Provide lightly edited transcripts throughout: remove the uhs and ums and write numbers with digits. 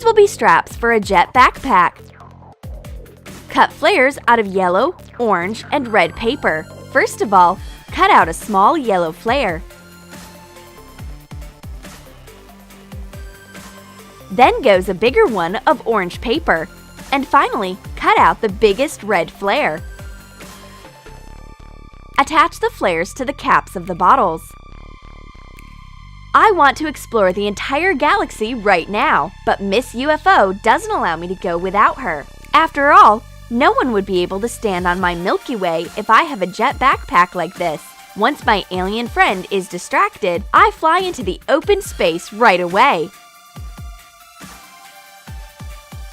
will be straps for a jet backpack. Cut flares out of yellow, orange, and red paper. First of all, cut out a small yellow flare. Then goes a bigger one of orange paper. And finally, cut out the biggest red flare. Attach the flares to the caps of the bottles. I want to explore the entire galaxy right now, but Miss UFO doesn't allow me to go without her. After all, no one would be able to stand on my Milky Way if I have a jet backpack like this. Once my alien friend is distracted, I fly into the open space right away.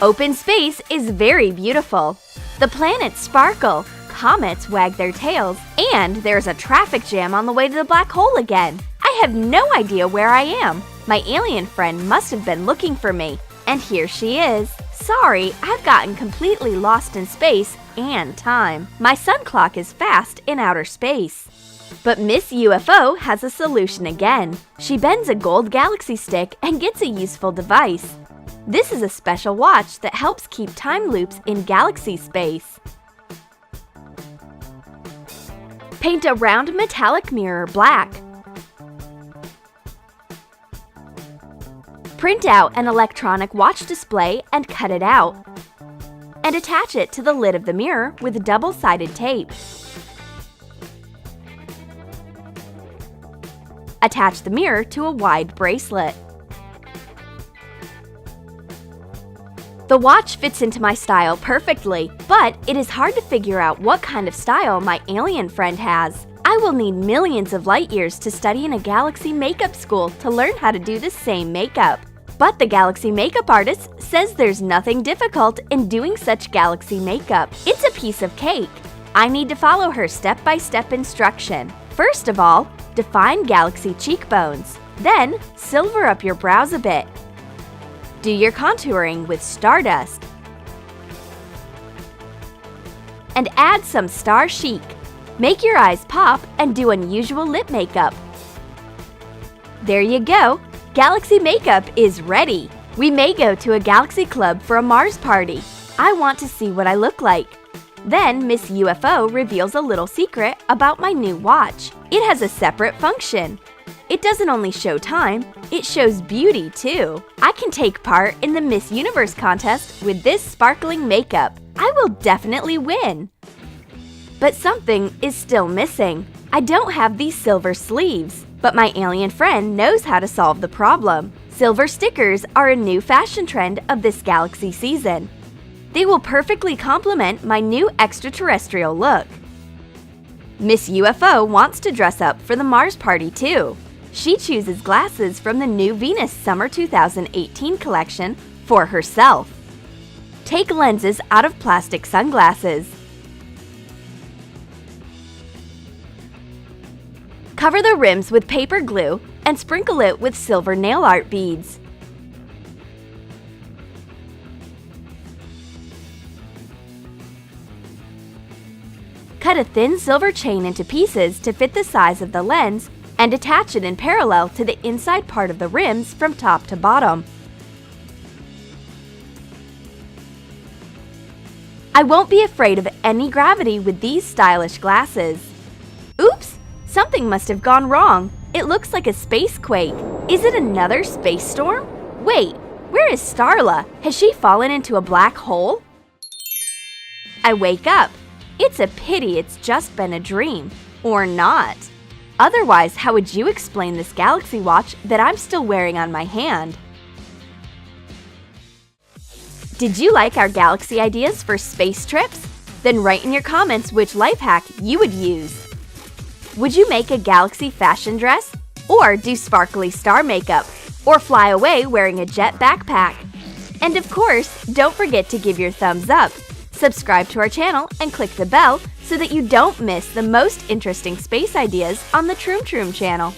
Open space is very beautiful. The planets sparkle, comets wag their tails, and there's a traffic jam on the way to the black hole again. I have no idea where I am. My alien friend must have been looking for me, and here she is. Sorry, I've gotten completely lost in space and time. My sun clock is fast in outer space. But Miss UFO has a solution again. She bends a gold galaxy stick and gets a useful device. This is a special watch that helps keep time loops in galaxy space. Paint a round metallic mirror black. Print out an electronic watch display and cut it out. And attach it to the lid of the mirror with double-sided tape. Attach the mirror to a wide bracelet. The watch fits into my style perfectly, but it is hard to figure out what kind of style my alien friend has. I will need millions of light years to study in a galaxy makeup school to learn how to do the same makeup. But the galaxy makeup artist says there's nothing difficult in doing such galaxy makeup. It's a piece of cake. I need to follow her step-by-step instruction. First of all, define galaxy cheekbones. Then, silver up your brows a bit. Do your contouring with stardust. And add some star chic. Make your eyes pop and do unusual lip makeup. There you go! Galaxy makeup is ready! We may go to a galaxy club for a Mars party. I want to see what I look like. Then Miss UFO reveals a little secret about my new watch. It has a separate function. It doesn't only show time, it shows beauty too. I can take part in the Miss Universe contest with this sparkling makeup. I will definitely win! But something is still missing. I don't have these silver sleeves, but my alien friend knows how to solve the problem. Silver stickers are a new fashion trend of this galaxy season. They will perfectly complement my new extraterrestrial look. Miss UFO wants to dress up for the Mars party too. She chooses glasses from the new Venus Summer 2018 collection for herself. Take lenses out of plastic sunglasses. Cover the rims with paper glue and sprinkle it with silver nail art beads. Cut a thin silver chain into pieces to fit the size of the lens and attach it in parallel to the inside part of the rims from top to bottom. I won't be afraid of any gravity with these stylish glasses. Oops! Something must have gone wrong. It looks like a space quake. Is it another space storm? Wait, where is Starla? Has she fallen into a black hole? I wake up. It's a pity it's just been a dream. Or not. Otherwise, how would you explain this galaxy watch that I'm still wearing on my hand? Did you like our galaxy ideas for space trips? Then write in your comments which life hack you would use. Would you make a galaxy fashion dress? Or do sparkly star makeup? Or fly away wearing a jet backpack? And of course, don't forget to give your thumbs up, subscribe to our channel, and click the bell so that you don't miss the most interesting space ideas on the Troom channel.